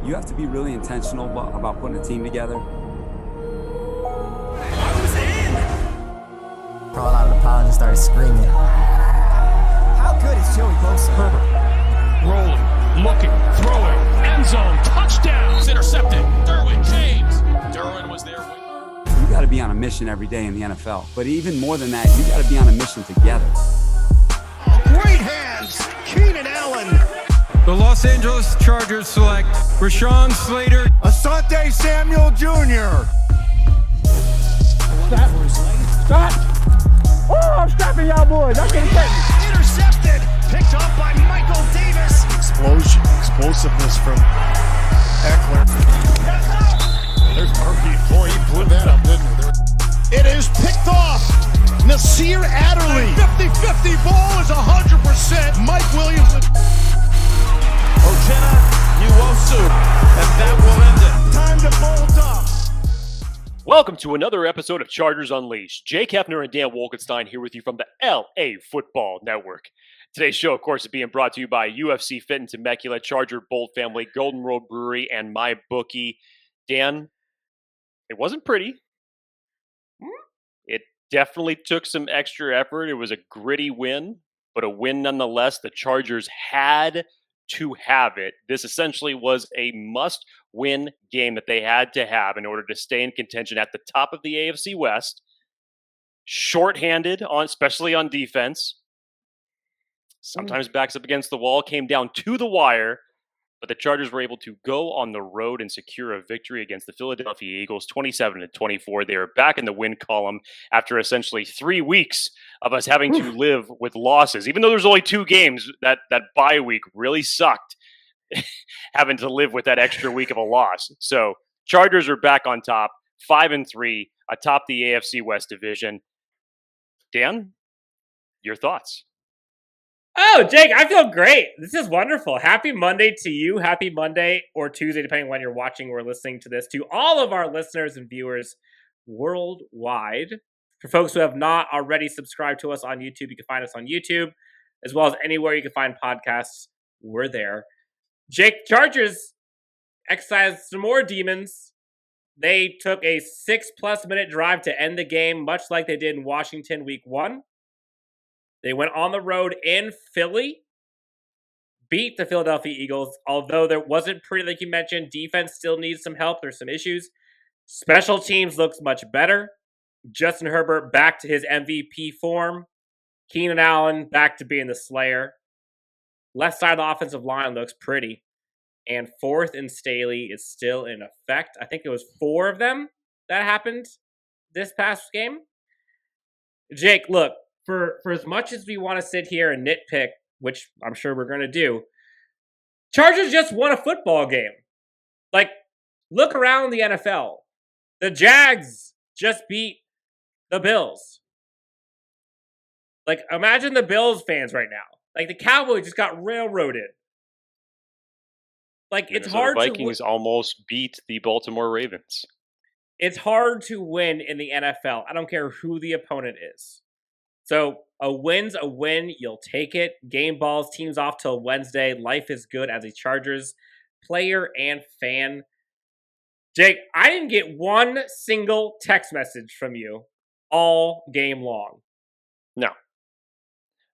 You have to be really intentional about putting a team together. I was in! Crawled out of the pile and just started screaming. How good is Joey Bosa? Herbert, rolling, looking, throwing, end zone, touchdown! It's intercepted. Derwin James. Derwin was there. You got to be on a mission every day in the NFL. But even more than that, you got to be on a mission together. Great hands, Keenan Allen. The Los Angeles Chargers select Rashawn Slater. Asante Samuel Jr. Stop! Oh, I'm stopping y'all boys. I'm getting cut. Intercepted. Picked up by Michael Davis. Explosion. Explosiveness from Eckler. There's Murphy. Boy, he blew that up, didn't he? It is picked off. Nasir Adderley. 50-50 ball is 100%. Mike Williams. Ochena Nwosu. And that will end it. Time to bolt up. Welcome to another episode of Chargers Unleashed. Jake Hefner and Dan Wolkenstein here with you from the LAFB Network. Today's show, of course, is being brought to you by UFC Fit and Temecula, Charger Bolt Family, Golden Road Brewery, and MyBookie. Dan, it wasn't pretty. It definitely took some extra effort. It was a gritty win, but a win nonetheless. The Chargers had to have it. This essentially was a must-win game that they had to have in order to stay in contention at the top of the AFC West. Shorthanded, especially on defense. Sometimes backs up against the wall, came down to the wire, but the Chargers were able to go on the road and secure a victory against the Philadelphia Eagles, 27-24. They are back in the win column after essentially 3 weeks of us having to live with losses. Even though there's only 2 games, that bye week really sucked, having to live with that extra week of a loss. So Chargers are back on top, 5-3, atop the AFC West division. Dan, your thoughts? Oh, Jake, I feel great. This is wonderful. Happy Monday to you. Happy Monday or Tuesday, depending on when you're watching or listening to this, to all of our listeners and viewers worldwide. For folks who have not already subscribed to us on YouTube, you can find us on YouTube, as well as anywhere you can find podcasts. We're there. Jake, Chargers exercised some more demons. They took a 6+ minute drive to end the game, much like they did in Washington week 1. They went on the road in Philly, beat the Philadelphia Eagles, although there wasn't pretty, like you mentioned. Defense still needs some help. There's some issues. Special teams looks much better. Justin Herbert back to his MVP form. Keenan Allen back to being the Slayer. Left side of the offensive line looks pretty. And 4th and Staley is still in effect. I think it was 4 of them that happened this past game. Jake, look. For as much as we want to sit here and nitpick, which I'm sure we're going to do, Chargers just won a football game. Like, look around the NFL. The Jags just beat the Bills. Like, imagine the Bills fans right now. Like, the Cowboys just got railroaded. Like, it's hard to... The Vikings almost beat the Baltimore Ravens. It's hard to win in the NFL. I don't care who the opponent is. So a win's a win. You'll take it. Game balls, teams off till Wednesday. Life is good as a Chargers player and fan. Jake, I didn't get one single text message from you all game long.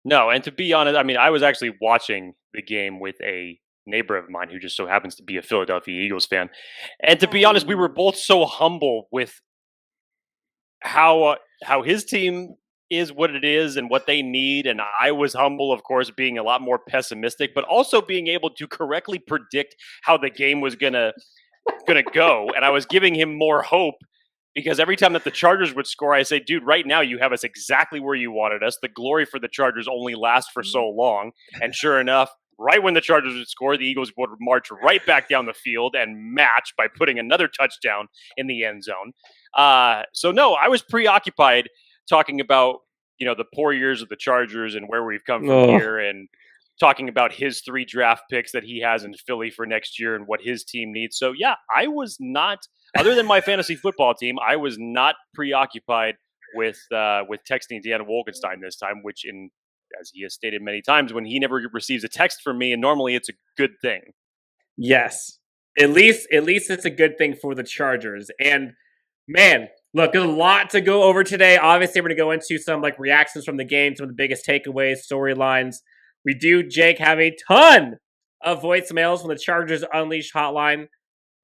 No, and to be honest, I mean, I was actually watching the game with a neighbor of mine who just so happens to be a Philadelphia Eagles fan. And to be honest, we were both so humble with how his team is what it is and what they need, and I was humble, of course, being a lot more pessimistic, but also being able to correctly predict how the game was gonna go, and I was giving him more hope because every time that the Chargers would score, I say, dude, right now you have us exactly where you wanted us. The glory for the Chargers only lasts for so long, and sure enough, right when the Chargers would score, the Eagles would march right back down the field and match by putting another touchdown in the end zone. So no, I was preoccupied talking about, the poor years of the Chargers and where we've come from here, and talking about his 3 draft picks that he has in Philly for next year and what his team needs. So yeah, I was not, other than my fantasy football team, I was not preoccupied with texting Dan Wolkenstein this time, which, as he has stated many times, when he never receives a text from me, and normally it's a good thing. Yes. At least it's a good thing for the Chargers. And man, look, there's a lot to go over today. Obviously, we're going to go into some like reactions from the game, some of the biggest takeaways, storylines. We do, Jake, have a ton of voicemails from the Chargers Unleashed hotline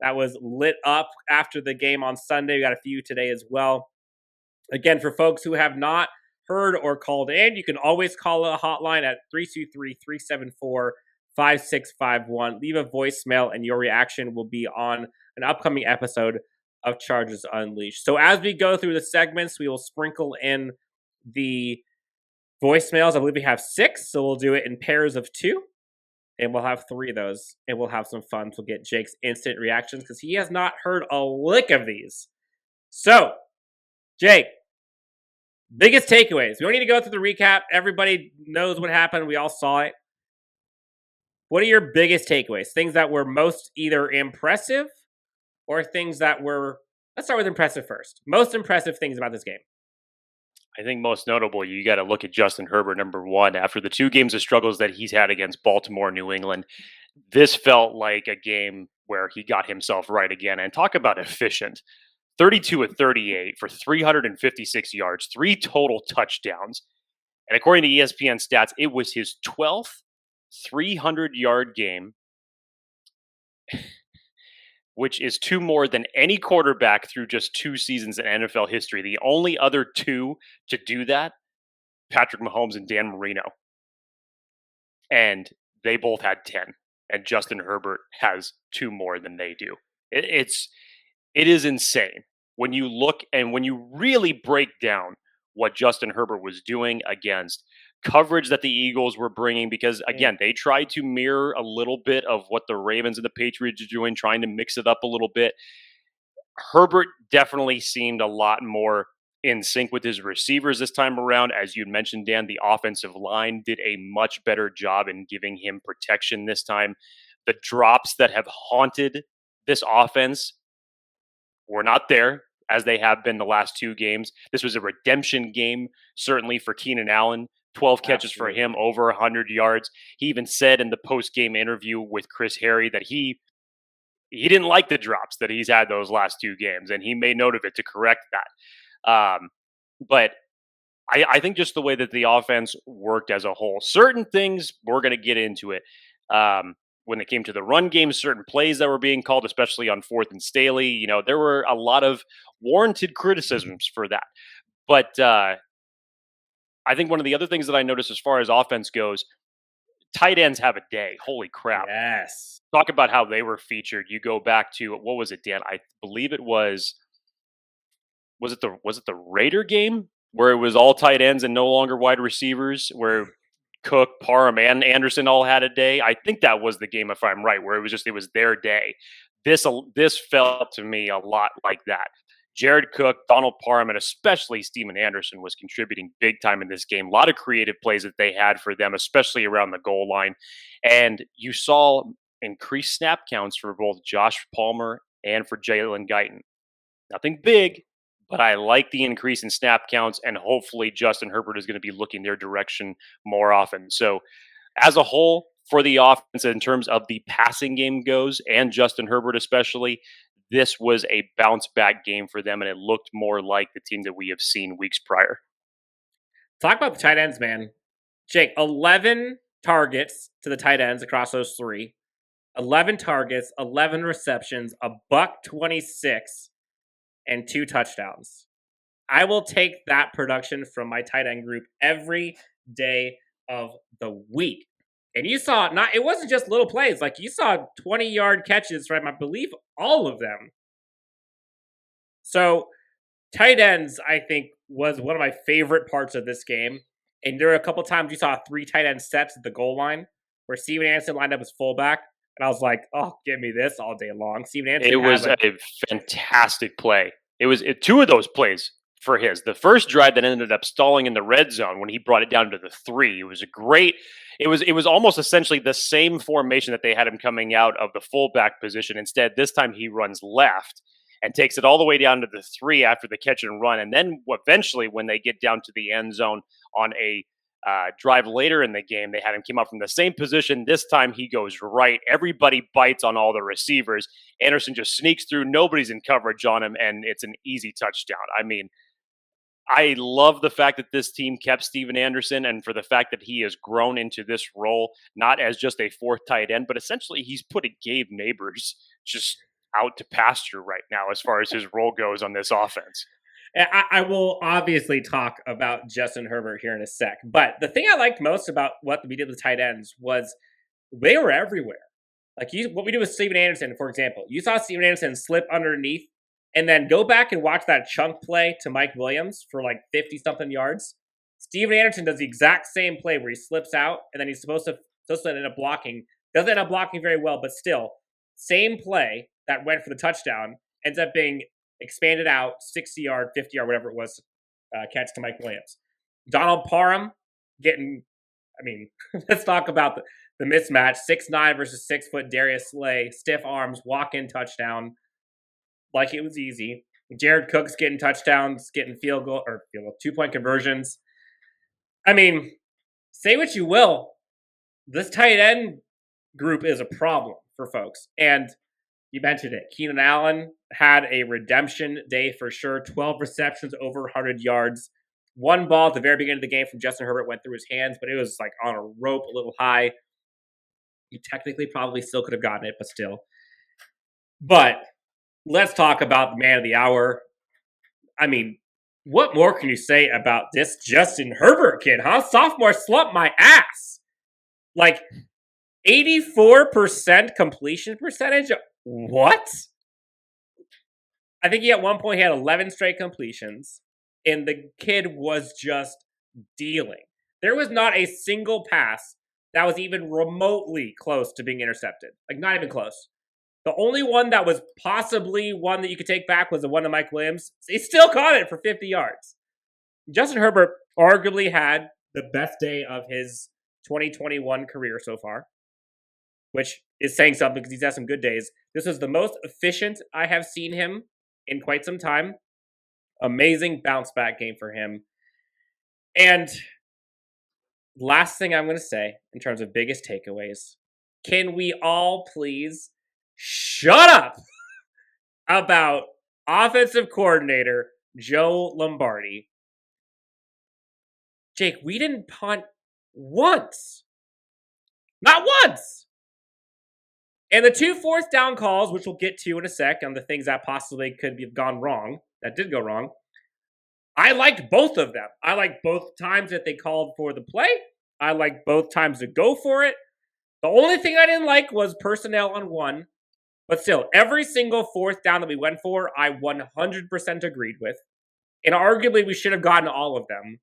that was lit up after the game on Sunday. We got a few today as well. Again, for folks who have not heard or called in, you can always call a hotline at 323-374-5651. Leave a voicemail and your reaction will be on an upcoming episode of Chargers Unleashed. So as we go through the segments, we will sprinkle in the voicemails. I believe we have 6, so we'll do it in pairs of 2. And we'll have 3 of those, and we'll have some fun. We'll get Jake's instant reactions because he has not heard a lick of these. So, Jake, biggest takeaways. We don't need to go through the recap. Everybody knows what happened. We all saw it. What are your biggest takeaways? Things that were most either impressive or things that were... Let's start with impressive first. Most impressive things about this game. I think most notable, you got to look at Justin Herbert, number one. After the 2 games of struggles that he's had against Baltimore, New England, this felt like a game where he got himself right again. And talk about efficient. 32 of 38 for 356 yards, 3 total touchdowns. And according to ESPN stats, it was his 12th 300-yard game, which is 2 more than any quarterback through just 2 seasons in NFL history. The only other 2 to do that, Patrick Mahomes and Dan Marino. And they both had 10. And Justin Herbert has 2 more than they do. It is insane. When you look and when you really break down what Justin Herbert was doing against coverage that the Eagles were bringing, because again, they tried to mirror a little bit of what the Ravens and the Patriots are doing, trying to mix it up a little bit. Herbert definitely seemed a lot more in sync with his receivers this time around. As you mentioned, Dan, the offensive line did a much better job in giving him protection this time. The drops that have haunted this offense were not there as they have been the last 2 games. This was a redemption game, certainly for Keenan Allen. 12 catches for him, over 100 yards. He even said in the post-game interview with Chris Harry that he didn't like the drops that he's had those last 2 games, and he made note of it to correct that. But I think just the way that the offense worked as a whole, certain things, we're going to get into it. When it came to the run game, certain plays that were being called, especially on 4th and Staley, there were a lot of warranted criticisms for that. But I think one of the other things that I noticed as far as offense goes, tight ends have a day. Holy crap. Yes. Talk about how they were featured. You go back to, what was it, Dan? I believe it was it the Raider game where it was all tight ends and no longer wide receivers, where Cook, Parham, and Anderson all had a day? I think that was the game, if I'm right, where it was their day. This felt to me a lot like that. Jared Cook, Donald Parham, and especially Steven Anderson was contributing big time in this game. A lot of creative plays that they had for them, especially around the goal line. And you saw increased snap counts for both Josh Palmer and for Jalen Guyton. Nothing big, but I like the increase in snap counts, and hopefully Justin Herbert is going to be looking their direction more often. So as a whole, for the offense in terms of the passing game goes, and Justin Herbert especially, this was a bounce-back game for them, and it looked more like the team that we have seen weeks prior. Talk about the tight ends, man. Jake, 11 targets to the tight ends across those 3. 11 targets, 11 receptions, $126, and 2 touchdowns. I will take that production from my tight end group every day of the week. And you saw it wasn't just little plays. Like, you saw 20-yard catches from, I believe, all of them. So, tight ends, I think, was one of my favorite parts of this game. And there were a couple times you saw 3 tight end sets at the goal line where Steven Anderson lined up as fullback. And I was like, oh, give me this all day long. Steven Anderson. It was a fantastic play. It was 2 of those plays for his. The first drive that ended up stalling in the red zone when he brought it down to the 3. It was a great... It was almost essentially the same formation that they had him coming out of the fullback position. Instead, this time he runs left and takes it all the way down to the 3 after the catch and run. And then eventually when they get down to the end zone on a drive later in the game, they had him come out from the same position. This time he goes right. Everybody bites on all the receivers. Anderson just sneaks through. Nobody's in coverage on him, and it's an easy touchdown. I mean, I love the fact that this team kept Steven Anderson, and for the fact that he has grown into this role, not as just a fourth tight end, but essentially he's putting Gabe Neighbors just out to pasture right now as far as his role goes on this offense. I will obviously talk about Justin Herbert here in a sec, but the thing I liked most about what we did with tight ends was they were everywhere. Like what we do with Steven Anderson, for example. You saw Steven Anderson slip underneath and then go back and watch that chunk play to Mike Williams for like 50-something yards. Steven Anderson does the exact same play where he slips out and then he's supposed to end up blocking. Doesn't end up blocking very well, but still, same play that went for the touchdown ends up being expanded out, 60-yard, 50-yard, whatever it was, catch to Mike Williams. Donald Parham let's talk about the mismatch. 6'9" versus 6 foot Darius Slay, stiff arms, walk-in touchdown, like it was easy. Jared Cook's getting touchdowns, getting field goal, 2-point conversions. I mean, say what you will, this tight end group is a problem for folks. And you mentioned it. Keenan Allen had a redemption day for sure. 12 receptions, over 100 yards. One ball at the very beginning of the game from Justin Herbert went through his hands, but it was like on a rope, a little high. He technically probably still could have gotten it, but still. But let's talk about the man of the hour. I mean, what more can you say about this Justin Herbert kid, huh? Sophomore slump my ass. Like, 84% completion percentage? What? I think at one point he had 11 straight completions, and the kid was just dealing. There was not a single pass that was even remotely close to being intercepted. Like, not even close. The only one that was possibly one that you could take back was the one to Mike Williams. He still caught it for 50 yards. Justin Herbert arguably had the best day of his 2021 career so far, which is saying something because he's had some good days. This was the most efficient I have seen him in quite some time. Amazing bounce back game for him. And last thing I'm going to say in terms of biggest takeaways, can we all please shut up about offensive coordinator Joe Lombardi? Jake, we didn't punt once. Not once. And the 2 fourth down calls, which we'll get to in a sec, on the things that possibly could have gone wrong, that did go wrong, I liked both of them. I liked both times that they called for the play. I liked both times to go for it. The only thing I didn't like was personnel on one. But still, every single 4th down that we went for, I 100% agreed with. And arguably, we should have gotten all of them.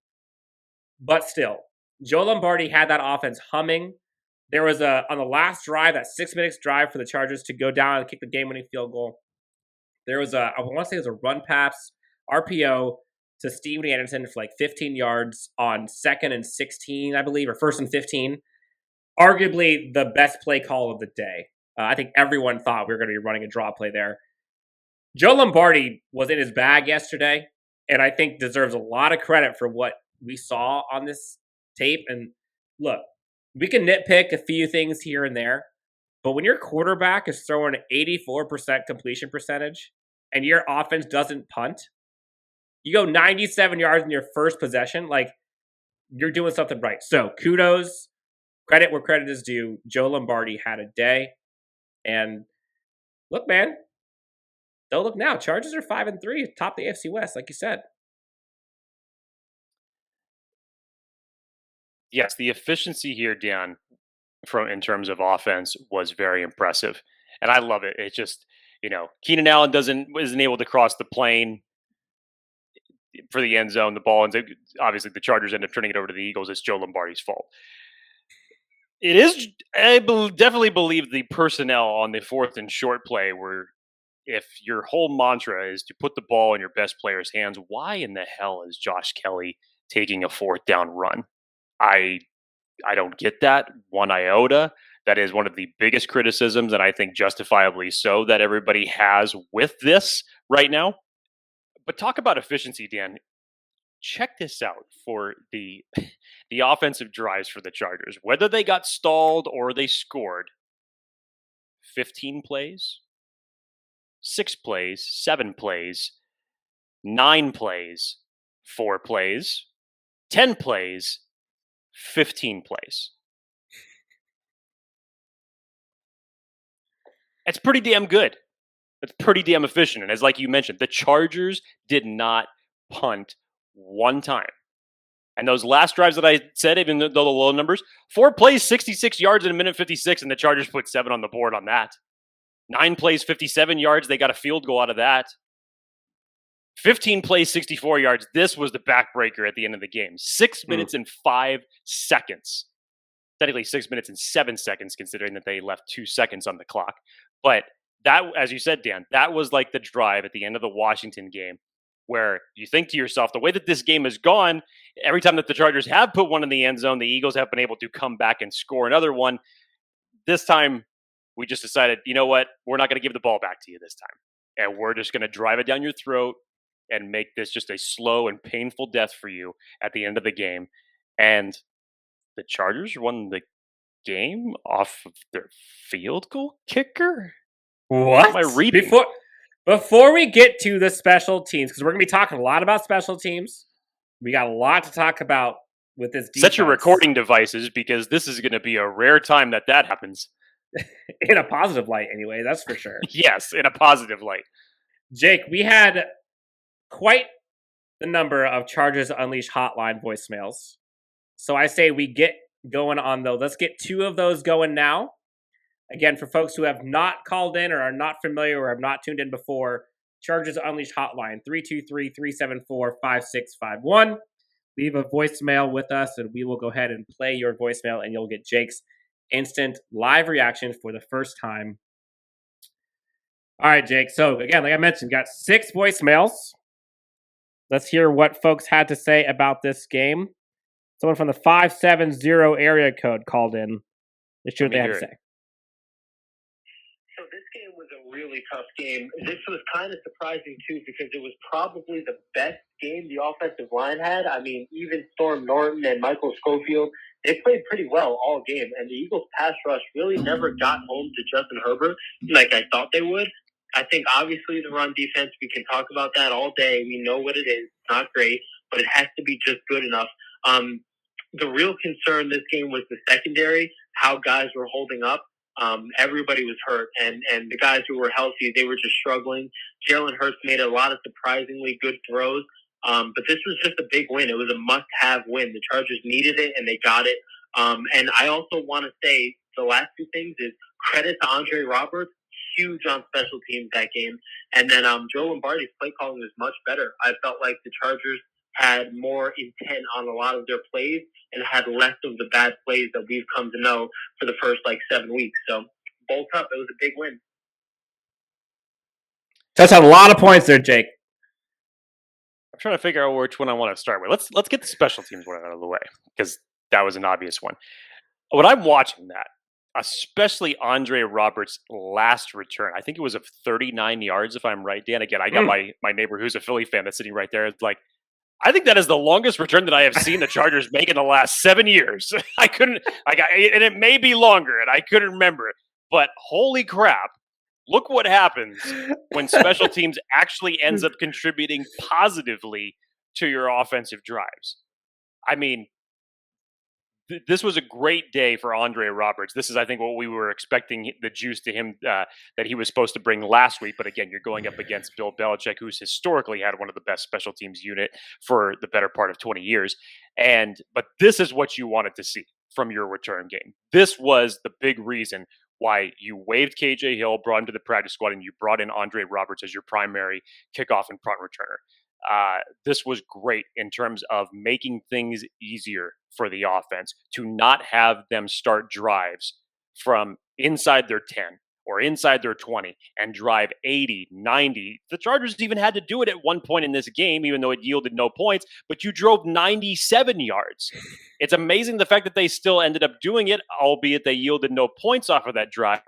But still, Joe Lombardi had that offense humming. There was on the last drive, that 6 minutes drive for the Chargers to go down and kick the game-winning field goal. There was I want to say it was a run pass, RPO, to Steven Anderson for like 15 yards on 2nd and 16, I believe, or 1st and 15. Arguably the best play call of the day. I think everyone thought we were going to be running a draw play there. Joe Lombardi was in his bag yesterday, and I think deserves a lot of credit for what we saw on this tape. And look, we can nitpick a few things here and there, but when your quarterback is throwing an 84% completion percentage and your offense doesn't punt, you go 97 yards in your first possession, like, you're doing something right. So kudos, credit where credit is due. Joe Lombardi had a day. And look, man, don't look now. Chargers are 5-3, top the AFC West, like you said. Yes, the efficiency here, Dan, in terms of offense, was very impressive, and I love it. It's just, Keenan Allen isn't able to cross the plane for the end zone. The ball, and obviously the Chargers end up turning it over to the Eagles. It's Joe Lombardi's fault. It is. I definitely believe the personnel on the 4th and short play were, if your whole mantra is to put the ball in your best player's hands, why in the hell is Josh Kelly taking a 4th down run? I don't get that one iota. That is one of the biggest criticisms, and I think justifiably so, that everybody has with this right now. But talk about efficiency, Dan. check this out for the offensive drives for the Chargers. Whether they got stalled or they scored, 15 plays, 6 plays, 7 plays, 9 plays, 4 plays, 10 plays, 15 plays. It's pretty damn good. It's pretty damn efficient. And as like you mentioned, the Chargers did not punt one time. And those last drives that I said, even though the low numbers, 4 plays, 66 yards in a minute 56, and the Chargers put 7 on the board on that. 9 plays, 57 yards. They got a field goal out of that. 15 plays, 64 yards. This was the backbreaker at the end of the game. 6 minutes and 5 seconds. Technically 6 minutes and 7 seconds, considering that they left 2 seconds on the clock. But that, as you said, Dan, that was like the drive at the end of the Washington game where you think to yourself, the way that this game has gone, every time that the Chargers have put one in the end zone, the Eagles have been able to come back and score another one. This time, we just decided, you know what? We're not going to give the ball back to you this time. And we're just going to drive it down your throat and make this just a slow and painful death for you at the end of the game. And the Chargers won the game off of their field goal kicker? What? Am I reading? Before we get to the special teams, because we're going to be talking a lot about special teams. We got a lot to talk about with this defense. Set your recording devices, because this is going to be a rare time that happens. In a positive light, anyway, that's for sure. Yes, in a positive light. Jake, we had quite the number of Chargers Unleashed hotline voicemails. So I say we get going on those. Let's get 2 of those going now. Again, for folks who have not called in or are not familiar or have not tuned in before, Chargers Unleashed hotline, 323-374-5651. Leave a voicemail with us, and we will go ahead and play your voicemail, and you'll get Jake's instant live reaction for the first time. All right, Jake. So, again, like I mentioned, got 6 voicemails. Let's hear what folks had to say about this game. Someone from the 570 area code called in. Let's hear what they had to say. So this game was a really tough game. This was kind of surprising, too, because it was probably the best game the offensive line had. I mean, even Storm Norton and Michael Schofield, they played pretty well all game. And the Eagles' pass rush really never got home to Justin Herbert like I thought they would. I think, obviously, the run defense, we can talk about that all day. We know what it is. It's not great, but it has to be just good enough. The real concern this game was the secondary, how guys were holding up. Everybody was hurt, and the guys who were healthy, they were just struggling. Jalen Hurts made a lot of surprisingly good throws, but this was just a big win. It was a must-have win. The Chargers needed it, and they got it. And I also want to say the last 2 things is credit to Andre Roberts, huge on special teams that game. And then Joe Lombardi's play calling was much better. I felt like the Chargers had more intent on a lot of their plays and had less of the bad plays that we've come to know for the first 7 weeks. So both up, it was a big win. That's a lot of points there, Jake. I'm trying to figure out which one I want to start with. Let's get the special teams one out of the way, because that was an obvious one. When I'm watching that, especially Andre Roberts' last return, I think it was of 39 yards, if I'm right, Dan. Again, I got my neighbor who's a Philly fan that's sitting right there. It's like, I think that is the longest return that I have seen the Chargers make in the last 7 years. And it may be longer, and I couldn't remember it. But holy crap, look what happens when special teams actually ends up contributing positively to your offensive drives. I mean, this was a great day for Andre Roberts. This is, I think, what we were expecting the juice to him that he was supposed to bring last week. But again, you're going up against Bill Belichick, who's historically had one of the best special teams unit for the better part of 20 years. But this is what you wanted to see from your return game. This was the big reason why you waived KJ Hill, brought him to the practice squad, and you brought in Andre Roberts as your primary kickoff and punt returner. This was great in terms of making things easier for the offense to not have them start drives from inside their 10 or inside their 20 and drive 80, 90. The Chargers even had to do it at one point in this game, even though it yielded no points, but you drove 97 yards. It's amazing the fact that they still ended up doing it, albeit they yielded no points off of that drive.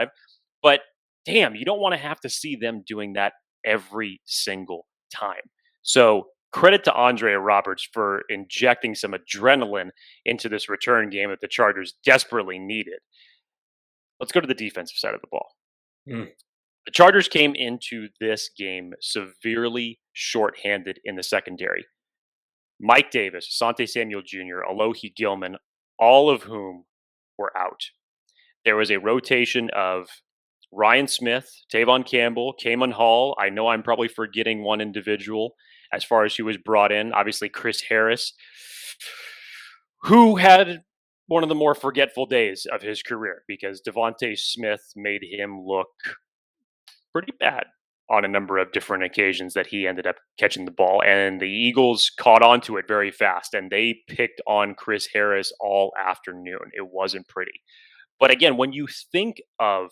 But damn, you don't want to have to see them doing that every single time. So credit to Andre Roberts for injecting some adrenaline into this return game that the Chargers desperately needed. Let's go to the defensive side of the ball. The Chargers came into this game severely shorthanded in the secondary. Mike Davis, Asante Samuel Jr., Alohi Gilman, all of whom were out. There was a rotation of Ryan Smith, Tavon Campbell, Kamen Hall. I know I'm probably forgetting one individual as far as who was brought in. Obviously, Chris Harris, who had one of the more forgetful days of his career because Devontae Smith made him look pretty bad on a number of different occasions that he ended up catching the ball. And the Eagles caught on to it very fast, and they picked on Chris Harris all afternoon. It wasn't pretty. But again, when you think of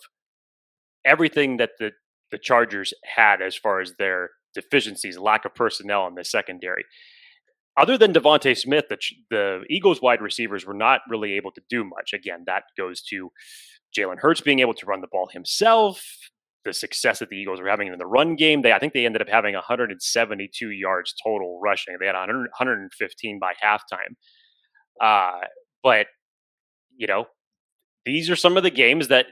everything that the Chargers had as far as their deficiencies, lack of personnel in the secondary, other than Devontae Smith, the Eagles wide receivers were not really able to do much. Again, that goes to Jalen Hurts being able to run the ball himself, the success that the Eagles were having in the run game. I think they ended up having 172 yards total rushing. They had 115 by halftime. But, these are some of the games that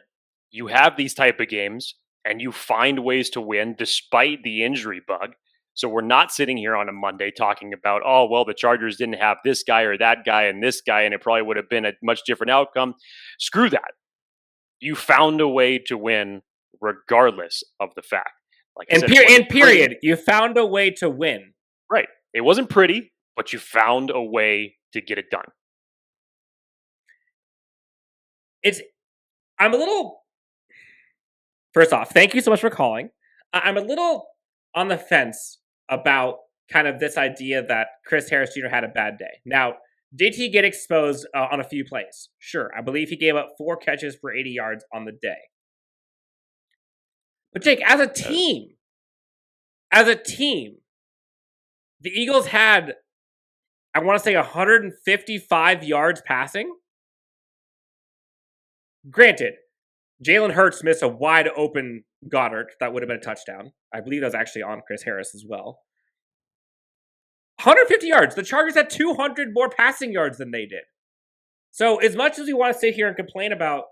you have these type of games and you find ways to win despite the injury bug. So we're not sitting here on a Monday talking about, oh, well, the Chargers didn't have this guy or that guy and this guy, and it probably would have been a much different outcome. Screw that. You found a way to win regardless of the fact. Like I said, period. You found a way to win. Right. It wasn't pretty, but you found a way to get it done. I'm a little, first off, thank you so much for calling. I'm a little on the fence about kind of this idea that Chris Harris Jr. had a bad day. Now, did he get exposed on a few plays? Sure. I believe he gave up 4 catches for 80 yards on the day. But Jake, as a team, the Eagles had, I want to say, 155 yards passing. Granted, Jalen Hurts missed a wide open Goddard. That would have been a touchdown. I believe that was actually on Chris Harris as well. 150 yards. The Chargers had 200 more passing yards than they did. So as much as we want to sit here and complain about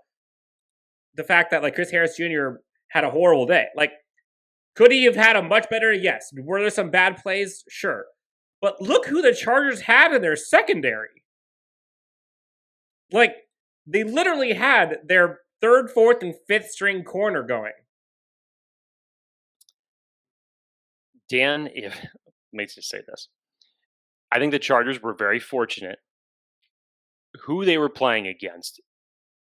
the fact that Chris Harris Jr. had a horrible day, could he have had a much better? Yes. Were there some bad plays? Sure. But look who the Chargers had in their secondary. They literally had their 3rd, 4th, and 5th string corner going. Dan, let me just say this. I think the Chargers were very fortunate who they were playing against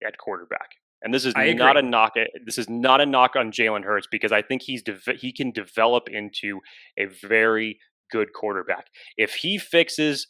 at quarterback. And this is not a knock. This is not a knock on Jalen Hurts because I think he can develop into a very good quarterback. If he fixes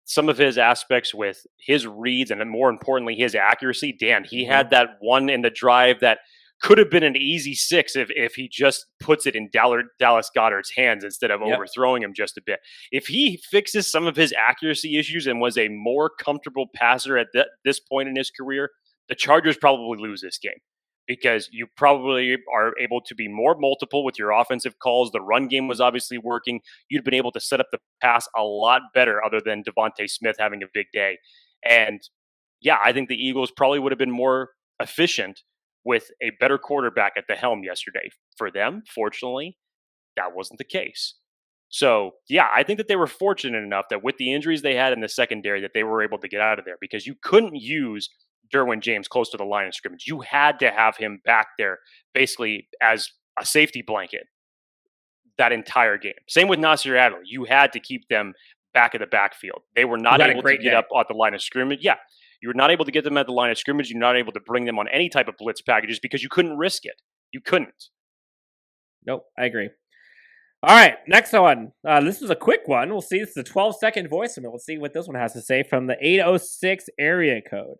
some of his aspects with his reads and more importantly his accuracy, Dan, he had that one in the drive that could have been an easy 6 if he just puts it in Dallas Goedert's hands instead of overthrowing him just a bit. If he fixes some of his accuracy issues and was a more comfortable passer at this point in his career, the Chargers probably lose this game because you probably are able to be more multiple with your offensive calls. The run game was obviously working. You'd been able to set up the pass a lot better other than Devontae Smith having a big day. And yeah, I think the Eagles probably would have been more efficient with a better quarterback at the helm yesterday. For them, fortunately, that wasn't the case. So, yeah, I think that they were fortunate enough that with the injuries they had in the secondary that they were able to get out of there because you couldn't use Derwin James close to the line of scrimmage. You had to have him back there basically as a safety blanket that entire game. Same with Nasir Adderley. You had to keep them back of the backfield. They were not able to get up at the line of scrimmage. Yeah. You were not able to get them at the line of scrimmage. You're not able to bring them on any type of blitz packages because you couldn't risk it. You couldn't. Nope, I agree. All right, next one. This was a quick one. We'll see. This is a 12-second voicemail. Let's see what this one has to say from the 806 area code.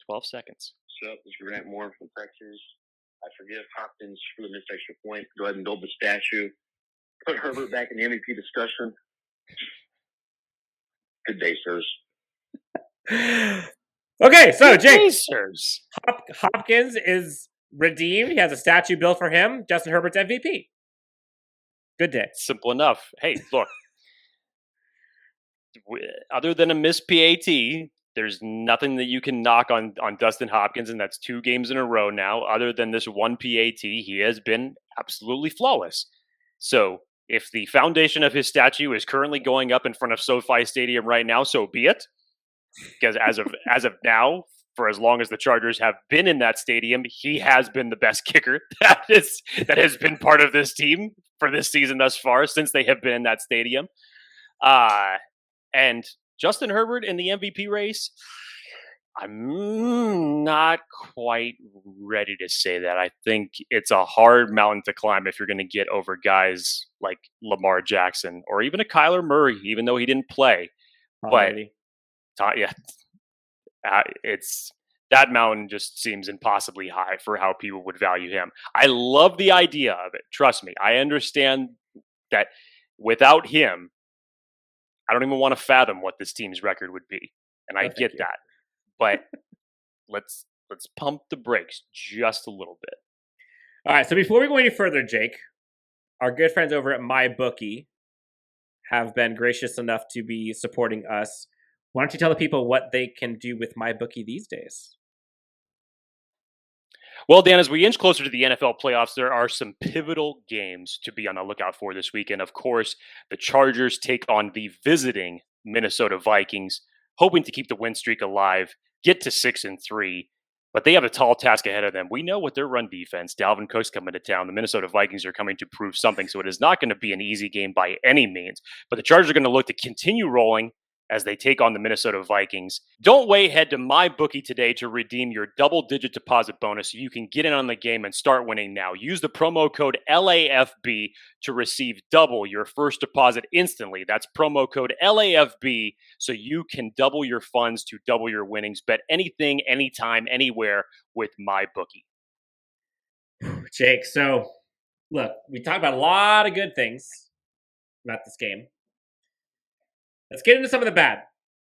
12 seconds. What's up? This is Grant Moore from Texas. I forgive Hopkins for the missed extra point. Go ahead and build the statue. Put Herbert back in the MVP discussion. Good day, sirs. Okay, so Jake, sirs. Hopkins is redeemed. He has a statue built for him. Justin Herbert's MVP. Good day. Simple enough. Hey, look. other than a missed PAT, there's nothing that you can knock on Dustin Hopkins, and that's 2 games in a row now. Other than this one PAT, he has been absolutely flawless. So if the foundation of his statue is currently going up in front of SoFi Stadium right now, so be it. Because as of now, for as long as the Chargers have been in that stadium, he has been the best kicker that has been part of this team for this season thus far, since they have been in that stadium. And Justin Herbert in the MVP race, I'm not quite ready to say that. I think it's a hard mountain to climb if you're going to get over guys like Lamar Jackson or even a Kyler Murray, even though he didn't play. Already. But yeah, it's that mountain just seems impossibly high for how people would value him. I love the idea of it. Trust me, I understand that without him, I don't even want to fathom what this team's record would be, and I get that. But let's pump the brakes just a little bit. All right. So before we go any further, Jake, our good friends over at MyBookie have been gracious enough to be supporting us. Why don't you tell the people what they can do with MyBookie these days? Well, Dan, as we inch closer to the NFL playoffs, there are some pivotal games to be on the lookout for this weekend. Of course, the Chargers take on the visiting Minnesota Vikings, hoping to keep the win streak alive, get to 6-3, but they have a tall task ahead of them. We know with their run defense, Dalvin Cook's coming to town. The Minnesota Vikings are coming to prove something, so it is not going to be an easy game by any means. But the Chargers are going to look to continue rolling as they take on the Minnesota Vikings. Don't wait, head to MyBookie today to redeem your double-digit deposit bonus so you can get in on the game and start winning now. Use the promo code LAFB to receive double your first deposit instantly. That's promo code LAFB so you can double your funds to double your winnings. Bet anything, anytime, anywhere with MyBookie. Jake, so look, we talked about a lot of good things about this game. Let's get into some of the bad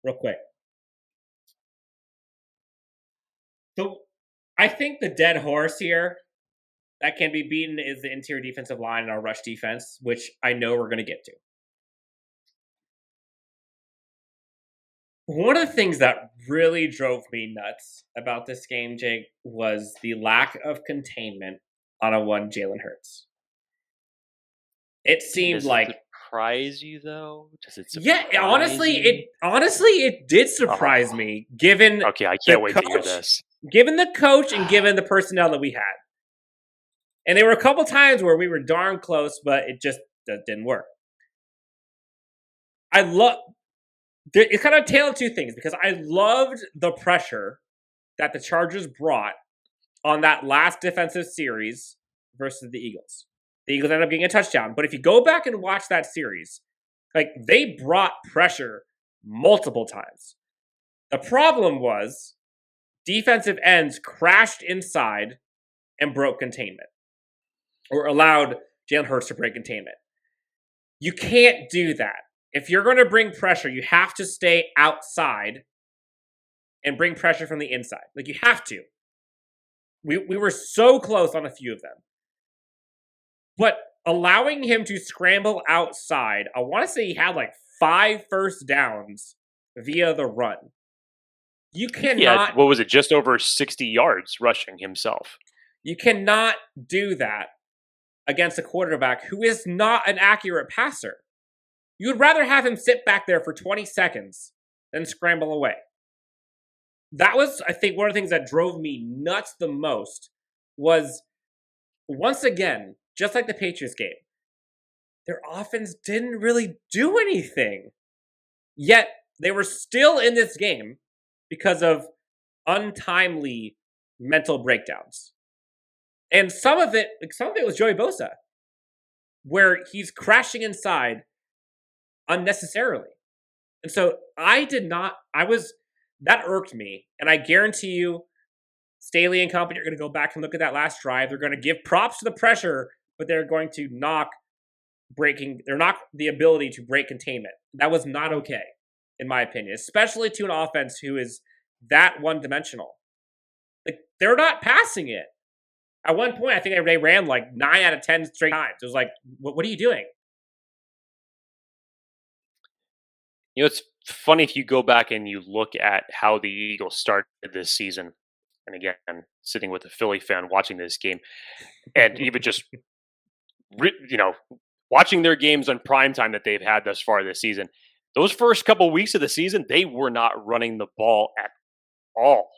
real quick. So I think the dead horse here that can be beaten is the interior defensive line and our rush defense, which I know we're going to get to. One of the things that really drove me nuts about this game, Jake, was the lack of containment on a one Jalen Hurts. It seemed like surprise you though? Does it surprise honestly it did surprise me given Okay, I can't wait to hear this. Given the coach and given the personnel that we had. And there were a couple times where we were darn close, but it just didn't work. It's kind of a tale of two things because I loved the pressure that the Chargers brought on that last defensive series versus the Eagles. The Eagles ended up getting a touchdown. But if you go back and watch that series, like they brought pressure multiple times. The problem was defensive ends crashed inside and broke containment or allowed Jalen Hurts to break containment. You can't do that. If you're going to bring pressure, you have to stay outside and bring pressure from the inside. Like you have to. We were so close on a few of them. But allowing him to scramble outside, I want to say he had like 5 first downs via the run. You cannot... Yeah, what was it? Just over 60 yards rushing himself. You cannot do that against a quarterback who is not an accurate passer. You would rather have him sit back there for 20 seconds than scramble away. That was, I think, one of the things that drove me nuts the most was, once again, just like the Patriots game, their offense didn't really do anything. Yet, they were still in this game because of untimely mental breakdowns. And some of it was Joey Bosa, where he's crashing inside unnecessarily. And so that irked me. And I guarantee you, Staley and company are going to go back and look at that last drive. They're going to give props to the pressure, but they're going to knock the ability to break containment. That was not okay, in my opinion, especially to an offense who is that one-dimensional. Like, they're not passing it. At one point, I think they ran like 9 out of 10 straight times. It was like, what are you doing? It's funny if you go back and you look at how the Eagles started this season. And again, I'm sitting with a Philly fan watching this game, and even just watching their games on primetime that they've had thus far this season. Those first couple weeks of the season, they were not running the ball at all.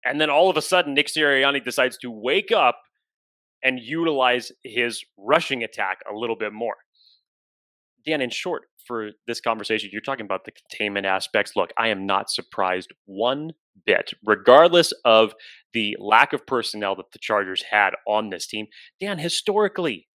And then all of a sudden, Nick Sirianni decides to wake up and utilize his rushing attack a little bit more. Dan, in short, for this conversation, you're talking about the containment aspects. Look, I am not surprised one bit, regardless of the lack of personnel that the Chargers had on this team. Dan, historically,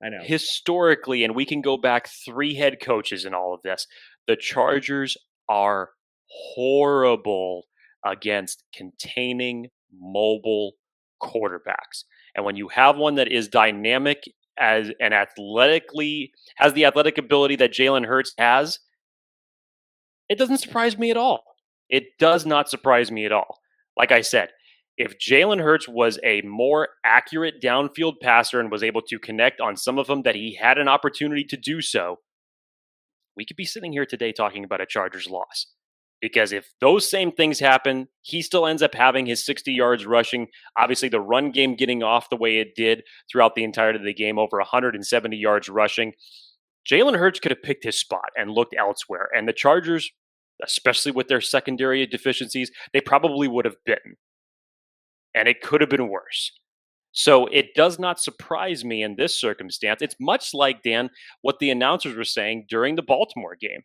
and we can go back 3 head coaches in all of this, the Chargers are horrible against containing mobile quarterbacks. And when you have one that is dynamic as and athletically has the athletic ability that Jalen Hurts has, it doesn't surprise me at all. It does not surprise me at all. Like I said, if Jalen Hurts was a more accurate downfield passer and was able to connect on some of them that he had an opportunity to do so, we could be sitting here today talking about a Chargers loss. Because if those same things happen, he still ends up having his 60 yards rushing. Obviously, the run game getting off the way it did throughout the entirety of the game, over 170 yards rushing. Jalen Hurts could have picked his spot and looked elsewhere. And the Chargers, especially with their secondary deficiencies, they probably would have bitten. And it could have been worse. So it does not surprise me in this circumstance. It's much like, Dan, what the announcers were saying during the Baltimore game.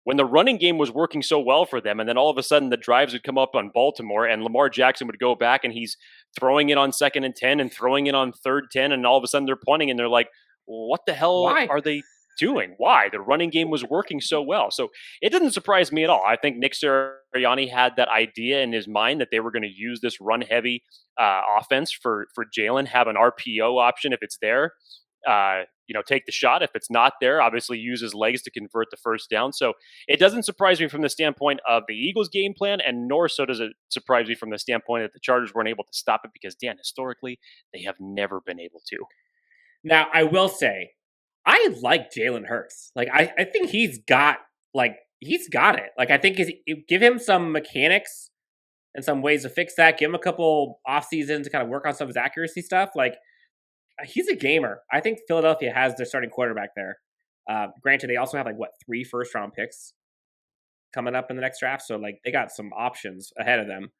When the running game was working so well for them, and then all of a sudden the drives would come up on Baltimore, and Lamar Jackson would go back and he's throwing it on 2nd and 10 and throwing it on 3rd 10, and all of a sudden they're punting, and they're like, what the hell are they doing? Why? The running game was working so well. So it doesn't surprise me at all. I think Nick Sirianni had that idea in his mind that they were going to use this run-heavy offense for Jalen, have an RPO option if it's there. Take the shot. If it's not there, obviously use his legs to convert the first down. So it doesn't surprise me from the standpoint of the Eagles game plan, and nor so does it surprise me from the standpoint that the Chargers weren't able to stop it, because, Dan, historically, they have never been able to. Now, I will say, I like Jalen Hurts. Like, I think he's got it. Like, I think give him some mechanics and some ways to fix that. Give him a couple off seasons to kind of work on some of his accuracy stuff. Like, he's a gamer. I think Philadelphia has their starting quarterback there. Granted, they also have 3 first-round picks coming up in the next draft, so they got some options ahead of them.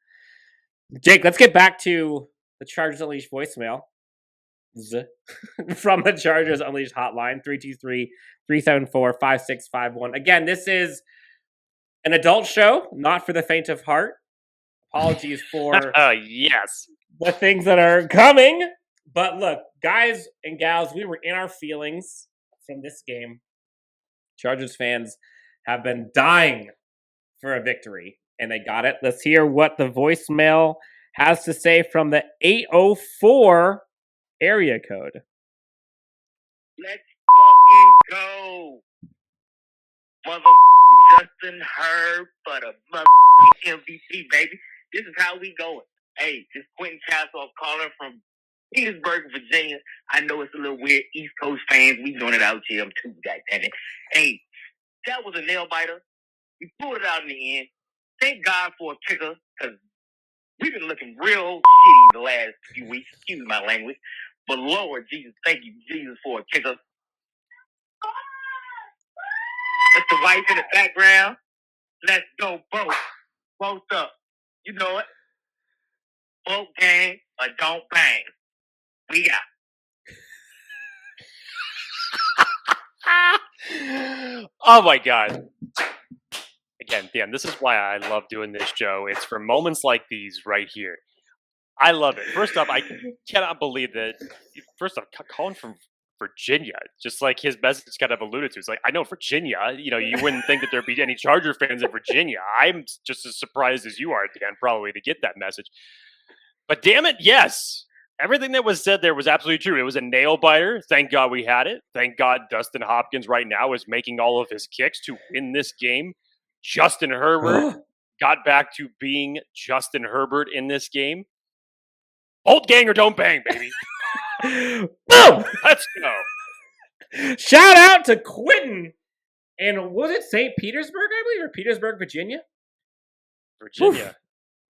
Jake, let's get back to the Chargers Unleashed voicemail from the Chargers Unleashed hotline, 323-374-5651. Again, this is an adult show, not for the faint of heart. Apologies for yes, the things that are coming. But look, guys and gals, we were in our feelings from this game. Chargers fans have been dying for a victory, and they got it. Let's hear what the voicemail has to say from the 804 area code. Let's fucking go. Motherfucking Justin Herbert for the motherfucking MVP, baby. This is how we going. Hey, this Quentin Castle calling from Petersburg, Virginia. I know it's a little weird. East Coast fans, we doing it out here too, goddammit. Hey, that was a nail biter. We pulled it out in the end. Thank God for a kicker, because we've been looking real shitty the last few weeks. Excuse my language. But Lord Jesus, thank you, Jesus, for a kicker. That's the wife in the background. Let's go, both. Both up. You know it. Both gang or don't bang. We got. Oh my God. Again, Dan, this is why I love doing this show. It's for moments like these right here. I love it. First off, I cannot believe that. First off, calling from Virginia, just like his message kind of alluded to. It's like, I know Virginia, you wouldn't think that there'd be any Charger fans in Virginia. I'm just as surprised as you are, Dan, probably to get that message. But damn it, yes. Everything that was said there was absolutely true. It was a nail biter. Thank God we had it. Thank God Dustin Hopkins right now is making all of his kicks to win this game. Justin Herbert got back to being Justin Herbert in this game. Old gang or don't bang, baby. Boom! Let's go. Shout out to Quentin And was it St. Petersburg, I believe, or Petersburg, Virginia? Virginia. Oof.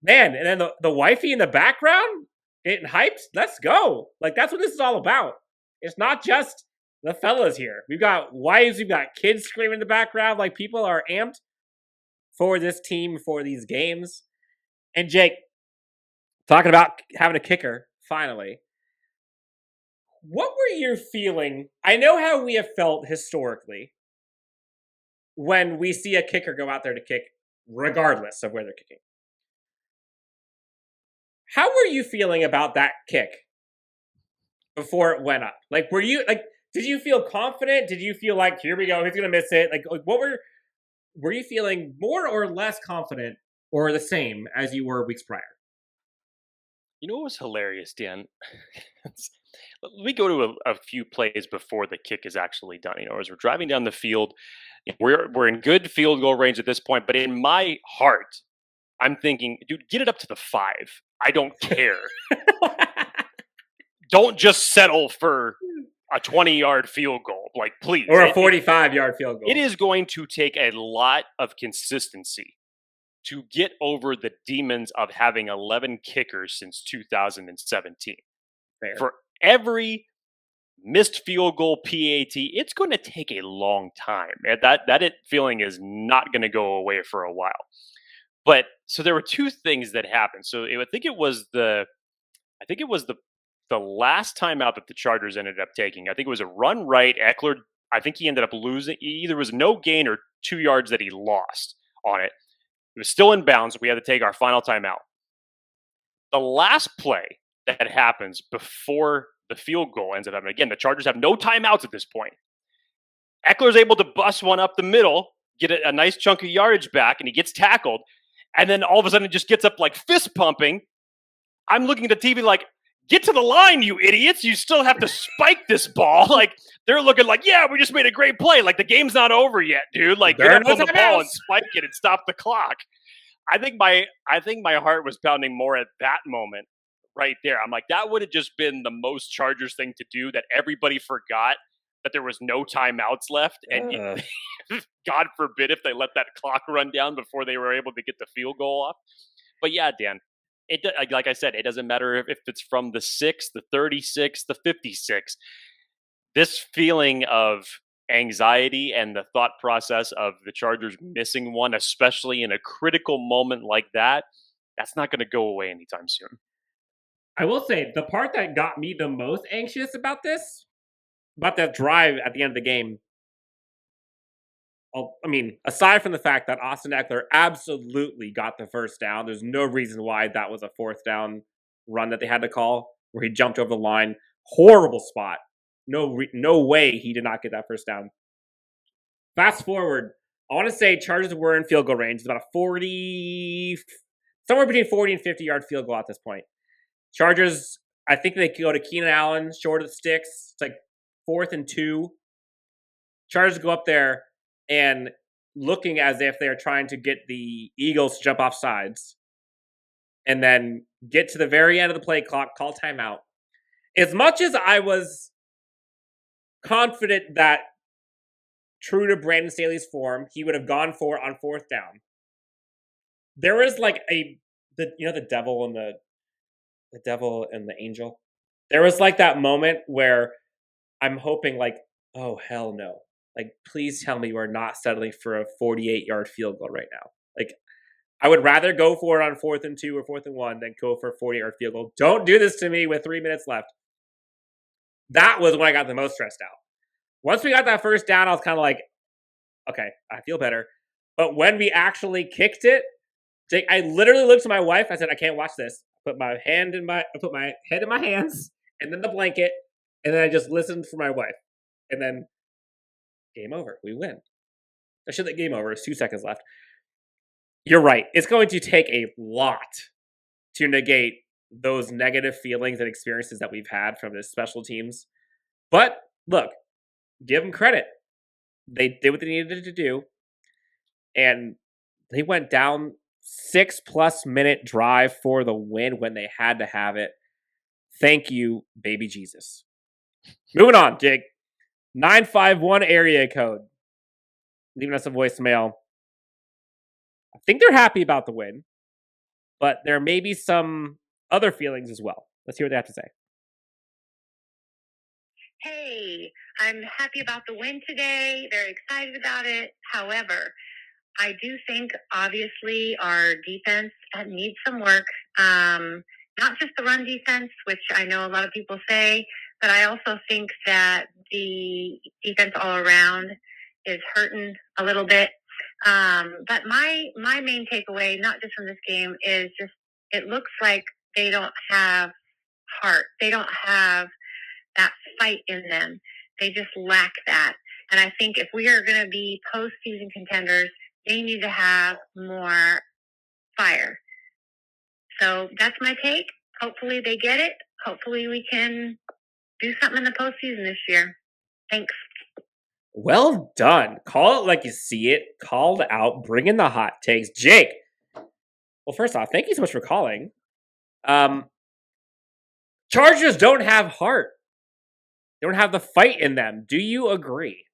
Man, and then the wifey in the background getting hyped. Let's go. Like, that's what this is all about. It's not just the fellas here. We've got wives, we've got kids screaming in the background. Like, people are amped for this team, for these games. And Jake, talking about having a kicker, finally. What were you feeling? I know how we have felt historically when we see a kicker go out there to kick, regardless of where they're kicking. How were you feeling about that kick before it went up? Like, did you feel confident? Did you feel like, here we go, he's going to miss it? Like what were you feeling more or less confident or the same as you were weeks prior? You know what was hilarious, Dan? Let me go to a few plays before the kick is actually done. As we're driving down the field, we're in good field goal range at this point, but in my heart, I'm thinking, dude, get it up to the 5. I don't care. Don't just settle for a 20-yard field goal. Like, please. Or a 45-yard field goal. It is going to take a lot of consistency to get over the demons of having 11 kickers since 2017. Fair. For every missed field goal PAT, it's going to take a long time. And that feeling is not going to go away for a while. But so there were two things that happened. So I think it was the last timeout that the Chargers ended up taking. I think it was a run right. Eckler, I think he ended up losing. Either was no gain or 2 yards that he lost on it. It was still in bounds. We had to take our final timeout. The last play that happens before the field goal ends up happening. Again, the Chargers have no timeouts at this point. Eckler's able to bust one up the middle, get a nice chunk of yardage back, and he gets tackled. And then all of a sudden it just gets up like fist pumping. I'm looking at the TV like, get to the line, you idiots. You still have to spike this ball. Like, they're looking like, yeah, we just made a great play. Like, the game's not over yet, dude. Like, get up on the ball and spike it and stop the clock. I think my heart was pounding more at that moment right there. I'm like, that would have just been the most Chargers thing to do, that everybody forgot that there was no timeouts left. And God forbid if they let that clock run down before they were able to get the field goal off. But yeah, Dan, like I said, it doesn't matter if it's from the 6, the 36, the 56. This feeling of anxiety and the thought process of the Chargers missing one, especially in a critical moment like that, that's not going to go away anytime soon. I will say, the part that got me the most anxious about that drive at the end of the game, I mean, aside from the fact that Austin Eckler absolutely got the first down, there's no reason why that was a 4th down run that they had to call, where he jumped over the line. Horrible spot. No way he did not get that first down. Fast forward, I want to say Chargers were in field goal range. It's about a somewhere between 40 and 50-yard field goal at this point. Chargers, I think they go to Keenan Allen, short of the sticks. It's like 4th and 2. Chargers go up there and looking as if they're trying to get the Eagles to jump off sides, and then get to the very end of the play clock, call timeout. As much as I was confident that, true to Brandon Staley's form, he would have gone for on 4th down, there was like the devil and the angel. There was like that moment where I'm hoping like, oh hell no. Like, please tell me we're not settling for a 48-yard field goal right now. Like, I would rather go for it on 4th and 2 or 4th and 1 than go for a 40-yard field goal. Don't do this to me with 3 minutes left. That was when I got the most stressed out. Once we got that first down, I was kind of like, okay, I feel better. But when we actually kicked it, Jake, I literally looked to my wife. I said, I can't watch this. I put my head in my hands, and then the blanket, and then I just listened for my wife. And then game over. We win. I should let game over. It's 2 seconds left. You're right. It's going to take a lot to negate those negative feelings and experiences that we've had from the special teams. But look, give them credit. They did what they needed to do. And they went down 6+ minute drive for the win when they had to have it. Thank you, baby Jesus. Moving on, Jake. 951 area code. leaving us a voicemail. I think they're happy about the win, but there may be some other feelings as well. Let's hear what they have to say. Hey, I'm happy about the win today. Very excited about it. However, I do think, obviously, our defense needs some work. Not just the run defense, which I know a lot of people say, but I also think that the defense all around is hurting a little bit. But my main takeaway, not just from this game, is just it looks like they don't have heart. They don't have that fight in them. They just lack that. And I think if we are going to be postseason contenders, they need to have more fire. So that's my take. Hopefully they get it. Hopefully we can do something in the postseason this year. Thanks. Well done. Call it like you see it. Called out. Bring in the hot takes. Jake. Well, first off, thank you so much for calling. Chargers don't have heart. They don't have the fight in them. Do you agree?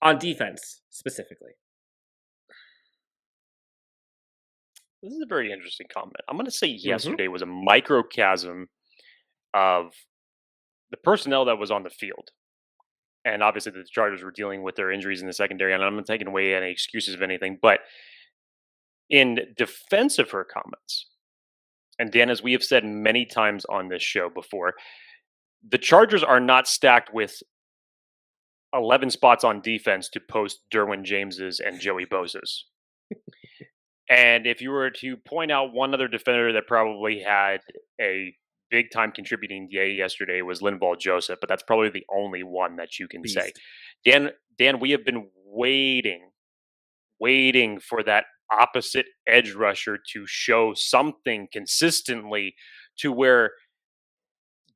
On defense, specifically. This is a very interesting comment. I'm going to say yesterday was a microcosm of the personnel that was on the field. And obviously the Chargers were dealing with their injuries in the secondary, and I'm not taking away any excuses of anything. But in defense of her comments, and Dan, as we have said many times on this show before, the Chargers are not stacked with 11 spots on defense to post Derwin James's and Joey Bosa's. And if you were to point out one other defender that probably had a big-time contributing day yesterday, was Linval Joseph, but that's probably the only one that you can say. Dan, we have been waiting for that opposite edge rusher to show something consistently to where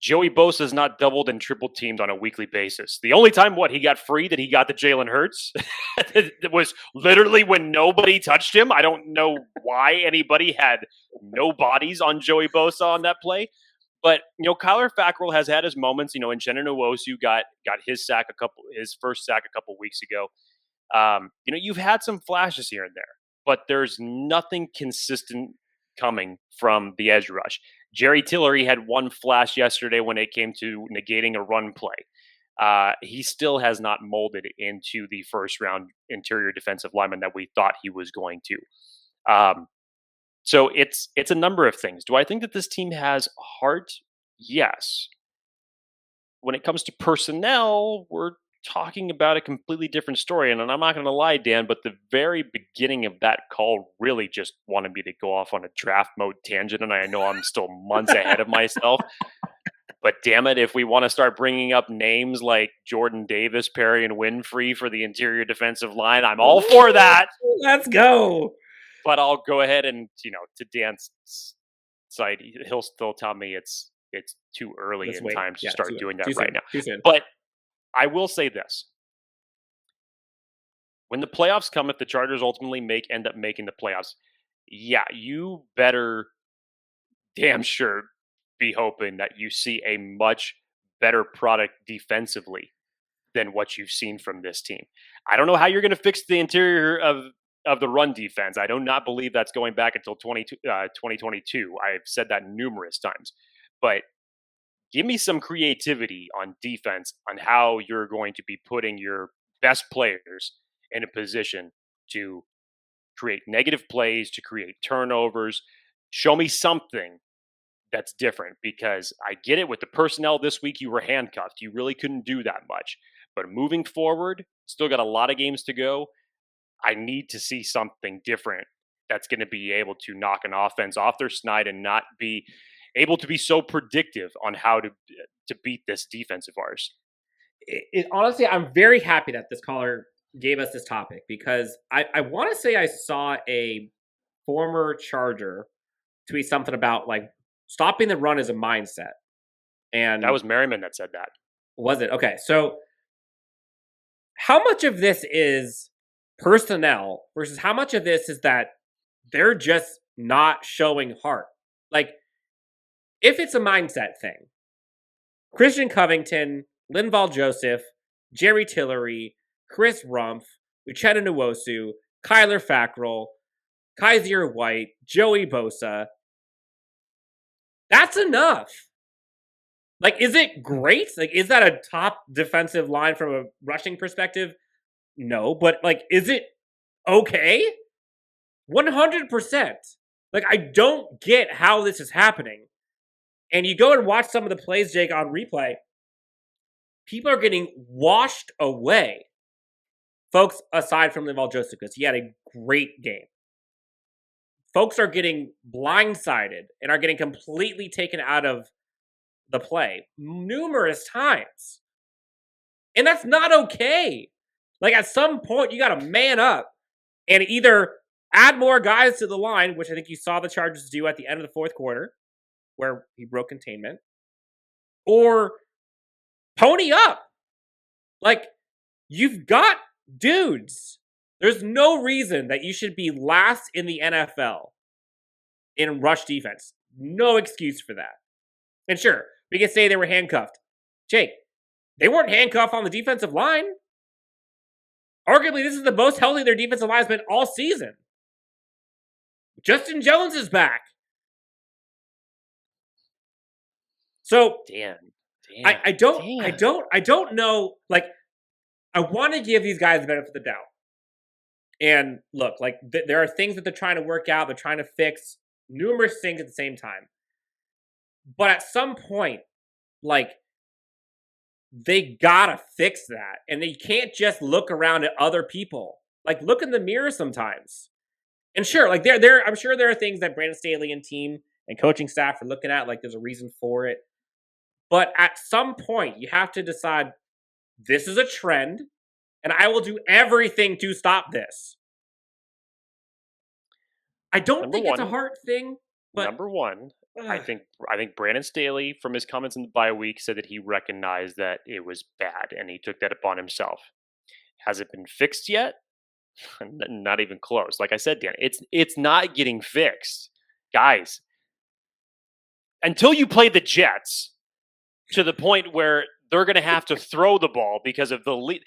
Joey Bosa is not doubled and triple teamed on a weekly basis. The only time he got free that he got to Jalen Hurts it was literally when nobody touched him. I don't know why anybody had no bodies on Joey Bosa on that play. But, Kyler Fackrell has had his moments, and Uchenna Nwosu got his first sack a couple weeks ago. You've had some flashes here and there, but there's nothing consistent coming from the edge rush. Jerry Tillery had one flash yesterday when it came to negating a run play. He still has not molded into the first-round interior defensive lineman that we thought he was going to. So it's a number of things. Do I think that this team has heart? Yes. When it comes to personnel, we're talking about a completely different story. And I'm not going to lie, Dan, but the very beginning of that call really just wanted me to go off on a draft mode tangent. And I know I'm still months ahead of myself. But damn it, if we want to start bringing up names like Jordan Davis, Perry, and Winfrey for the interior defensive line, I'm all for that. Let's go. But I'll go ahead and, to Dan's side, he'll still tell me it's too early in time to start doing that right now. But I will say this. When the playoffs come, if the Chargers ultimately end up making the playoffs, you better damn sure be hoping that you see a much better product defensively than what you've seen from this team. I don't know how you're going to fix the interior of the run defense. I do not believe that's going back until 2022. I've said that numerous times. But give me some creativity on defense on how you're going to be putting your best players in a position to create negative plays, to create turnovers. Show me something that's different, because I get it with the personnel this week, you were handcuffed. You really couldn't do that much. But moving forward, still got a lot of games to go. I need to see something different that's going to be able to knock an offense off their snide and not be able to be so predictive on how to beat this defense of ours. Honestly, I'm very happy that this caller gave us this topic, because I want to say I saw a former Charger tweet something about stopping the run is a mindset. And that was Merriman that said that. Was it? Okay. So how much of this is personnel versus how much of this is that they're just not showing heart? If it's a mindset thing, Christian Covington, Linval Joseph, Jerry Tillery, Chris Rumpf, Uchenna Nwosu, Kyler Fackrell, Kaiser White, Joey Bosa. That's enough. Like, is it great? Like, is that a top defensive line from a rushing perspective? No, but like, is it okay? 100%. Like, I don't get how this is happening. And you go and watch some of the plays, Jake, on replay. People are getting washed away. Folks, aside from Linval Joseph, because he had a great game. Folks are getting blindsided and are getting completely taken out of the play numerous times. And that's not okay. Like, at some point, you got to man up and either add more guys to the line, which I think you saw the Chargers do at the end of the fourth quarter, where he broke containment, or pony up. Like, you've got dudes. There's no reason that you should be last in the NFL in rush defense. No excuse for that. And sure, we can say they were handcuffed. Jake, they weren't handcuffed on the defensive line. Arguably, this is the most healthy their defensive line has been all season. Justin Jones is back. So I don't know. Like, I want to give these guys the benefit of the doubt. And look, like, there are things that they're trying to work out. They're trying to fix numerous things at the same time. But at some point, like, they gotta fix that. And they can't just look around at other people. Like, look in the mirror sometimes. And sure, like, I'm sure there are things that Brandon Staley and team and coaching staff are looking at. Like, there's a reason for it. But at some point, you have to decide, this is a trend, and I will do everything to stop this. I don't think it's a hard thing. But number one, I think Brandon Staley, from his comments in the bye week, said that he recognized that it was bad, and he took that upon himself. Has it been fixed yet? Not even close. Like I said, Dan, it's not getting fixed. Guys, until you play the Jets to the point where they're going to have to throw the ball because of the lead.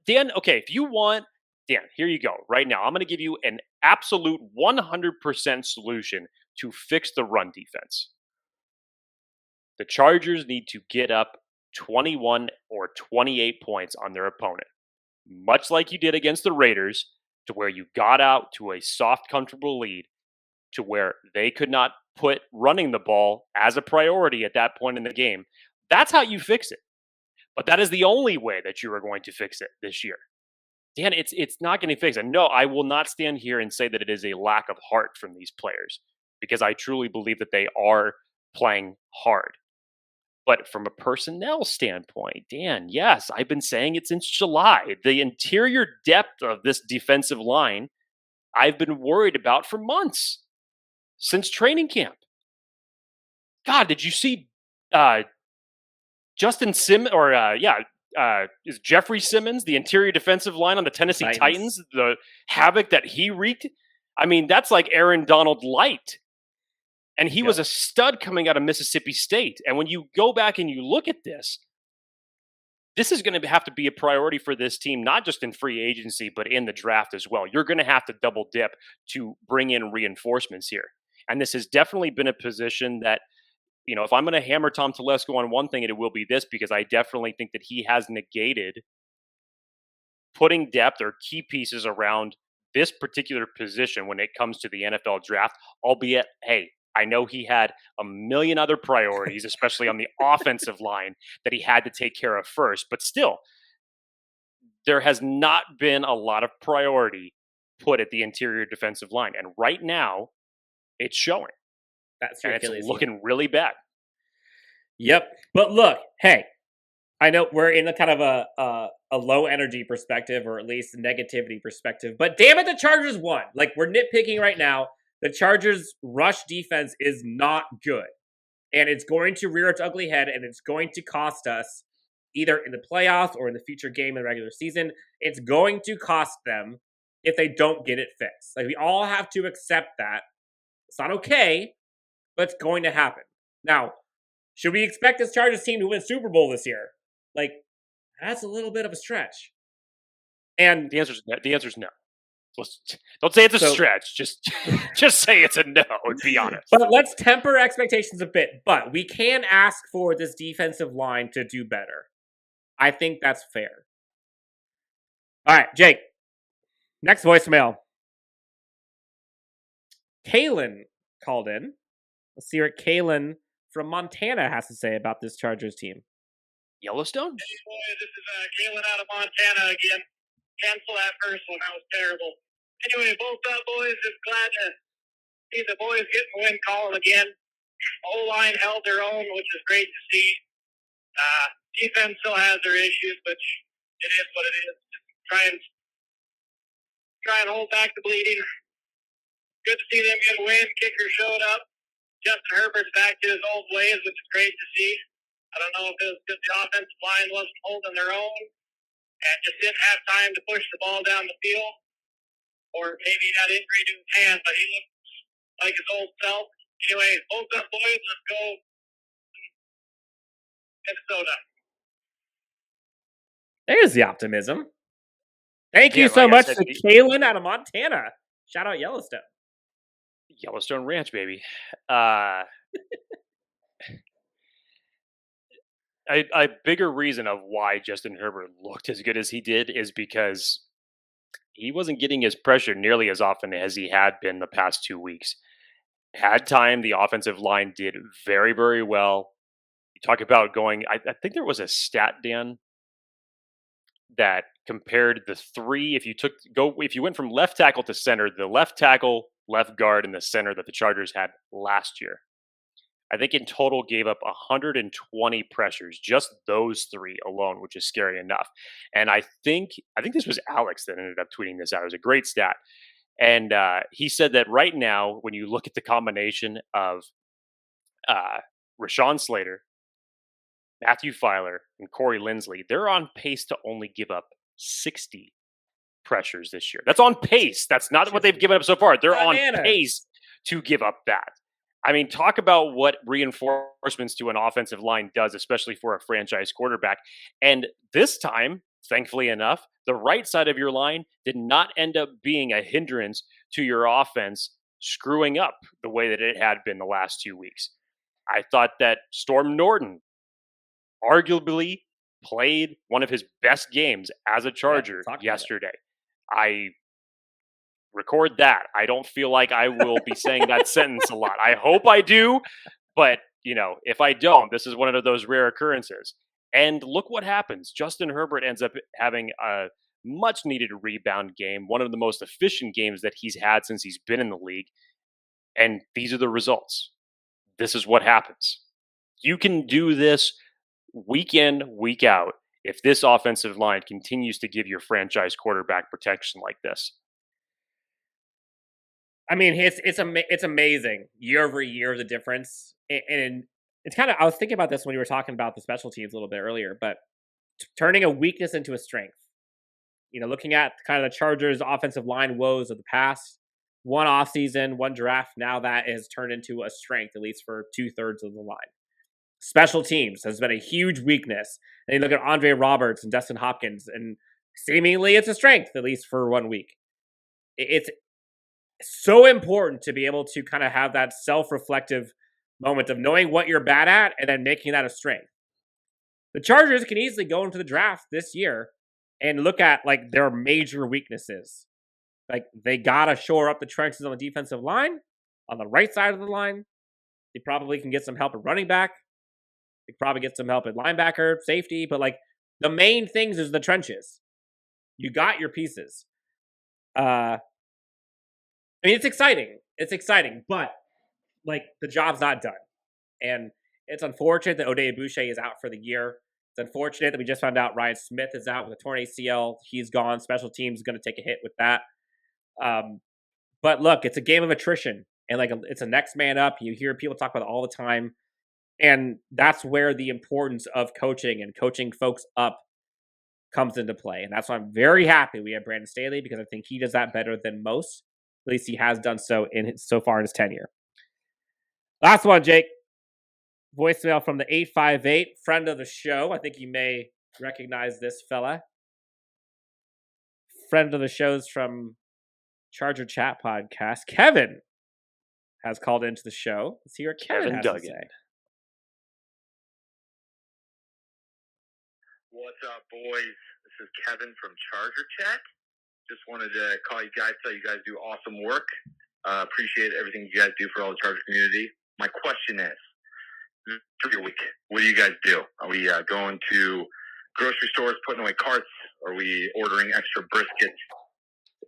Dan, okay, if you want, Dan, here you go. Right now, I'm going to give you an absolute 100% solution to fix the run defense. The Chargers need to get up 21 or 28 points on their opponent, much like you did against the Raiders, to where you got out to a soft, comfortable lead, to where they could not put running the ball as a priority at that point in the game. That's how you fix it. But that is the only way that you are going to fix it this year. Dan, it's not going to fix it. No, I will not stand here and say that it is a lack of heart from these players, because I truly believe that they are playing hard. But from a personnel standpoint, Dan, yes, I've been saying it since July. The interior depth of this defensive line, I've been worried about for months, since training camp. God, did you see Justin Simmons, or is Jeffrey Simmons, the interior defensive line on the Tennessee Titans, the havoc that he wreaked? I mean, that's like Aaron Donald light. And he was a stud coming out of Mississippi State. And when you go back and you look at this is going to have to be a priority for this team, not just in free agency, but in the draft as well. You're going to have to double dip to bring in reinforcements here. And this has definitely been a position that, you know, if I'm going to hammer Tom Telesco on one thing, it will be this, because I definitely think that he has negated putting depth or key pieces around this particular position when it comes to the NFL draft, albeit, hey, I know he had a million other priorities, especially on the offensive line, that he had to take care of first. But still, there has not been a lot of priority put at the interior defensive line. And right now, it's showing. And it's looking really bad. Yep. But look, hey, I know we're in a kind of a low energy perspective, or at least negativity perspective, but damn it, the Chargers won. Like, we're nitpicking right now. The Chargers' rush defense is not good, and it's going to rear its ugly head, and it's going to cost us either in the playoffs or in the future game in the regular season. It's going to cost them if they don't get it fixed. Like, we all have to accept that. It's not okay, but it's going to happen. Now, should we expect this Chargers team to win Super Bowl this year? Like, that's a little bit of a stretch. And the answer is no. Don't say it's a stretch. Just say it's a no, and be honest. But let's temper expectations a bit. But we can ask for this defensive line to do better. I think that's fair. All right, Jake. Next voicemail. Kalen called in. Let's see what Kalen from Montana has to say about this Chargers team. Yellowstone? Hey, boy, this is Kalen out of Montana again. Cancel that first one. That was terrible. Anyway, both up, boys. Just glad to see the boys getting the win column again. O-line held their own, which is great to see. Defense still has their issues, but it is what it is. Just try and hold back the bleeding. Good to see them get a win. Kicker showed up. Justin Herbert's back to his old ways, which is great to see. I don't know if it was because the offensive line wasn't holding their own and just didn't have time to push the ball down the field, or maybe he got injury to his hand, but he looked like his old self. Anyway, both up, boys. Let's go Minnesota. There's the optimism. Thank you so much to Kalen out of Montana. Shout out Yellowstone. Yellowstone Ranch, baby. A bigger reason of why Justin Herbert looked as good as he did is because he wasn't getting his pressure nearly as often as he had been the past 2 weeks. Had time, the offensive line did very, very well. You talk about going, I think there was a stat, Dan, that compared the three, if you went from left tackle to center, the left tackle, left guard, and the center that the Chargers had last year, I think in total gave up 120 pressures, just those three alone, which is scary enough. And I think this was Alex that ended up tweeting this out. It was a great stat. And he said that right now, when you look at the combination of Rashawn Slater, Matthew Filer, and Corey Linsley, they're on pace to only give up 60 pressures this year. That's on pace. That's not what they've given up so far. They're on pace to give up that. I mean, talk about what reinforcements to an offensive line does, especially for a franchise quarterback. And this time, thankfully enough, the right side of your line did not end up being a hindrance to your offense screwing up the way that it had been the last 2 weeks. I thought that Storm Norton arguably played one of his best games as a Charger yesterday. I record that. I don't feel like I will be saying that sentence a lot. I hope I do, but if I don't, this is one of those rare occurrences. And look what happens. Justin Herbert ends up having a much needed rebound game, one of the most efficient games that he's had since he's been in the league. And these are the results. This is what happens. You can do this week in, week out if this offensive line continues to give your franchise quarterback protection like this. I mean, it's amazing year over year, the difference. And it's kind of, I was thinking about this when you were talking about the special teams a little bit earlier, but turning a weakness into a strength. Looking at kind of the Chargers' offensive line woes of the past, one offseason, one draft, now that has turned into a strength, at least for 2/3 of the line. Special teams has been a huge weakness. And you look at Andre Roberts and Dustin Hopkins, and seemingly it's a strength, at least for 1 week. It's so important to be able to kind of have that self-reflective moment of knowing what you're bad at and then making that a strength. The Chargers can easily go into the draft this year and look at their major weaknesses. They gotta shore up the trenches on the defensive line, on the right side of the line. They probably can get some help at running back. They probably get some help at linebacker, safety, but the main things is the trenches. You got your pieces. I mean, it's exciting. It's exciting, but the job's not done. And it's unfortunate that Oday Aboushi is out for the year. It's unfortunate that we just found out Ryan Smith is out with a torn ACL. He's gone. Special teams is going to take a hit with that. But look, it's a game of attrition, and it's a next man up. You hear people talk about it all the time, and that's where the importance of coaching and coaching folks up comes into play. And that's why I'm very happy we have Brandon Staley, because I think he does that better than most. At least he has done so so far in his tenure. Last one, Jake. Voicemail from the 858, friend of the show. I think you may recognize this fella. friend of the shows from Charger Chat podcast, Kevin, has called into the show. Let's hear what Kevin has to say. What's up, boys? This is Kevin from Charger Chat. Just wanted to call you guys, tell you guys do awesome work. Appreciate everything you guys do for all the Charger community. My question is, for your week, what do you guys do? Are we going to grocery stores, putting away carts? Are we ordering extra briskets?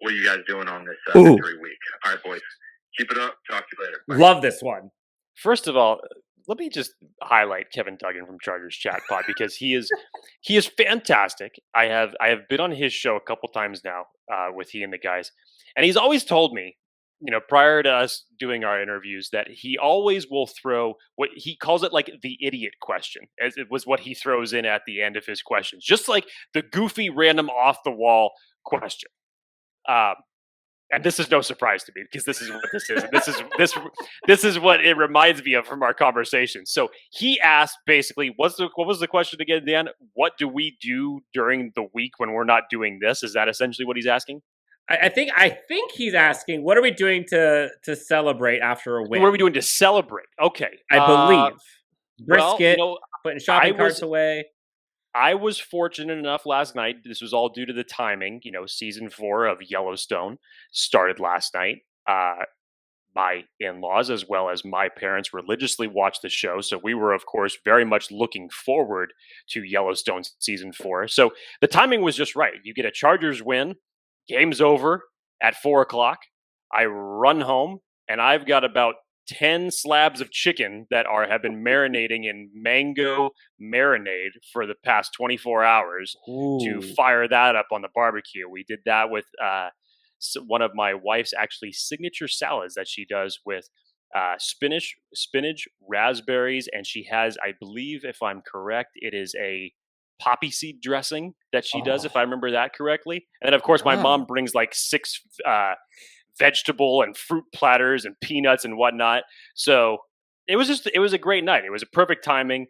What are you guys doing on this victory week? All right, boys. Keep it up. Talk to you later. Bye. Love this one. First of all, let me just highlight Kevin Duggan from Chargers Chat Pod because he is fantastic. I have been on his show a couple times now with he and the guys, and he's always told me, prior to us doing our interviews, that he always will throw what he calls it like the idiot question, as it was what he throws in at the end of his questions, just like the goofy, random, off the wall question. And this is no surprise to me because this is what this is. This is what it reminds me of from our conversation. So he asked basically, what was the question again, Dan? What do we do during the week when we're not doing this? Is that essentially what he's asking? I think he's asking, what are we doing to celebrate after a win? What are we doing to celebrate? Okay, I believe brisket, putting shopping carts away. I was fortunate enough last night. This was all due to the timing. Season 4 of Yellowstone started last night. My in-laws, as well as my parents, religiously watched the show. So we were, of course, very much looking forward to Yellowstone season 4. So the timing was just right. You get a Chargers win, game's over at 4:00. I run home, and I've got about 10 slabs of chicken that have been marinating in mango marinade for the past 24 hours to fire that up on the barbecue. We did that with one of my wife's actually signature salads that she does with spinach, raspberries, and she has, I believe, if I'm correct, it is a poppy seed dressing that she does, if I remember that correctly. And then, of course, my mom brings like 6 vegetable and fruit platters and peanuts and whatnot. So it was a great night. It was a perfect timing.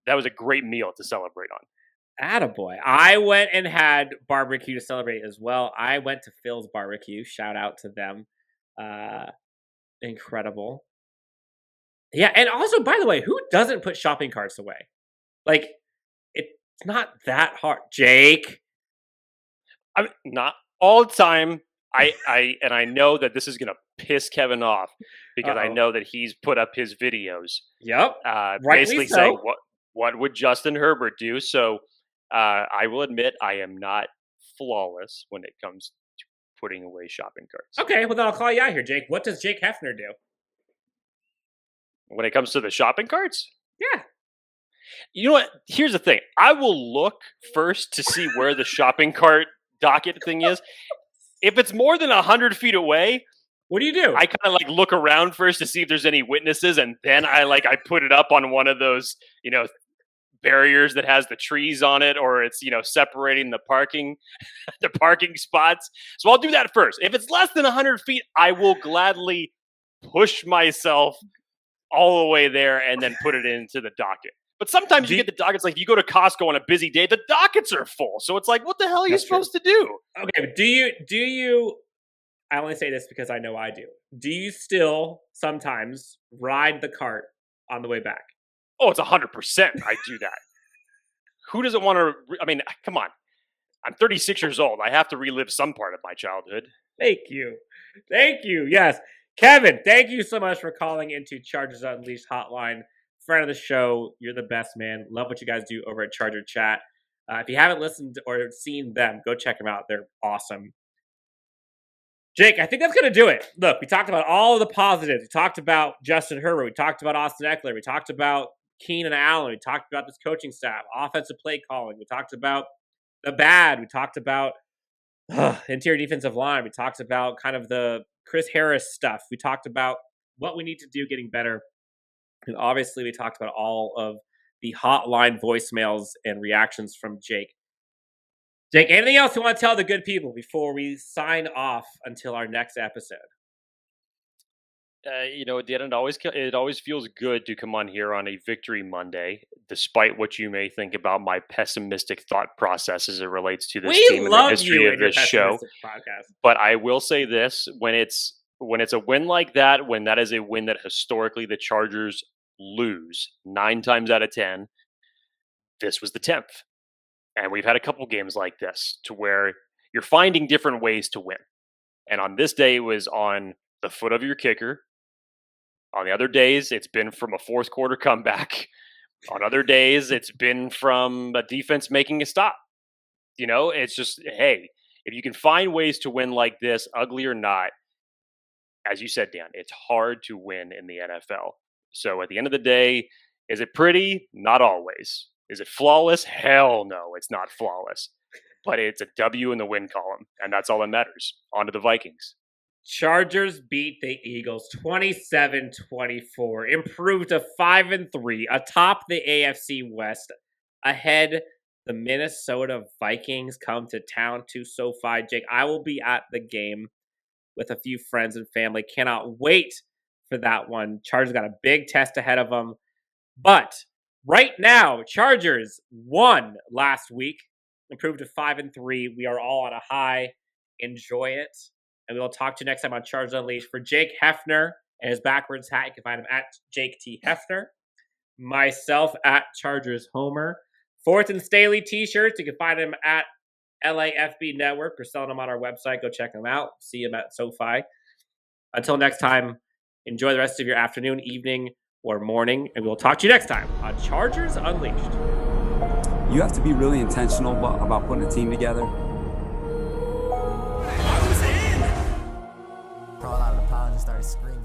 That was a great meal to celebrate on. Attaboy. I went and had barbecue to celebrate as well. I went to Phil's Barbecue. Shout out to them. Incredible. Yeah, and also, by the way, who doesn't put shopping carts away? Like, it's not that hard. Jake? I mean, not all the time. I know that this is going to piss Kevin off because I know that he's put up his videos. Yep. Basically saying what would Justin Herbert do? So I will admit I am not flawless when it comes to putting away shopping carts. Okay, well then I'll call you out here, Jake. What does Jake Hefner do? When it comes to the shopping carts? Yeah. You know what? Here's the thing. I will look first to see where the shopping cart docket thing is. If it's more than 100 feet away, what do you do? I kind of like look around first to see if there's any witnesses, and then I put it up on one of those, barriers that has the trees on it, or it's, separating the parking spots. So I'll do that first. If it's less than 100 feet, I will gladly push myself all the way there and then put it into the docket. But sometimes you get the dockets, like if you go to Costco on a busy day, the dockets are full. So it's like, what the hell are you supposed to do? Okay, but do you, I only say this because I know I do. Do you still sometimes ride the cart on the way back? Oh, it's 100%. I do that. Who doesn't want to, I mean, come on. I'm 36 years old. I have to relive some part of my childhood. Thank you. Yes. Kevin, thank you so much for calling into Chargers Unleashed hotline. Friend of the show, you're the best, man. Love what you guys do over at Charger Chat. If you haven't listened or seen them, go check them out. They're awesome. Jake, I think that's going to do it. Look, we talked about all of the positives. We talked about Justin Herbert. We talked about Austin Eckler. We talked about Keenan Allen. We talked about this coaching staff, offensive play calling. We talked about the bad. We talked about interior defensive line. We talked about kind of the Chris Harris stuff. We talked about what we need to do getting better. And obviously, we talked about all of the hotline voicemails and reactions from Jake. Jake, anything else you want to tell the good people before we sign off until our next episode? Dan, it always feels good to come on here on a Victory Monday, despite what you may think about my pessimistic thought process as it relates to this team and the history of this show. Podcast. But I will say this: when it's a win like that, when that is a win that historically the Chargers lose 9 times out of 10, this was the 10th, and we've had a couple games like this to where you're finding different ways to win. And on this day, it was on the foot of your kicker. On the other days, it's been from a fourth quarter comeback. On other days, it's been from a defense making a stop. It's just, hey, if you can find ways to win like this, ugly or not, as you said, Dan, it's hard to win in the NFL. So at the end of the day, is it pretty? Not always. Is it flawless? Hell no, it's not flawless. But it's a W in the win column, and that's all that matters. On to the Vikings. Chargers beat the Eagles 27-24, improved to 5-3, atop the AFC West, ahead the Minnesota Vikings come to town to SoFi. Jake, I will be at the game with a few friends and family. Cannot wait for that one. Chargers got a big test ahead of them. But right now, Chargers won last week, improved to 5-3. We are all on a high. Enjoy it. And we will talk to you next time on Chargers Unleashed. For Jake Hefner and his backwards hat, you can find him at Jake T. Hefner. Myself at Chargers Homer. Fourth and Staley t-shirts, you can find him at LAFB Network. We're selling them on our website. Go check them out. See him at SoFi. Until next time, enjoy the rest of your afternoon, evening, or morning. And we'll talk to you next time on Chargers Unleashed. You have to be really intentional about putting a team together. Crawled out of the pound and started screaming.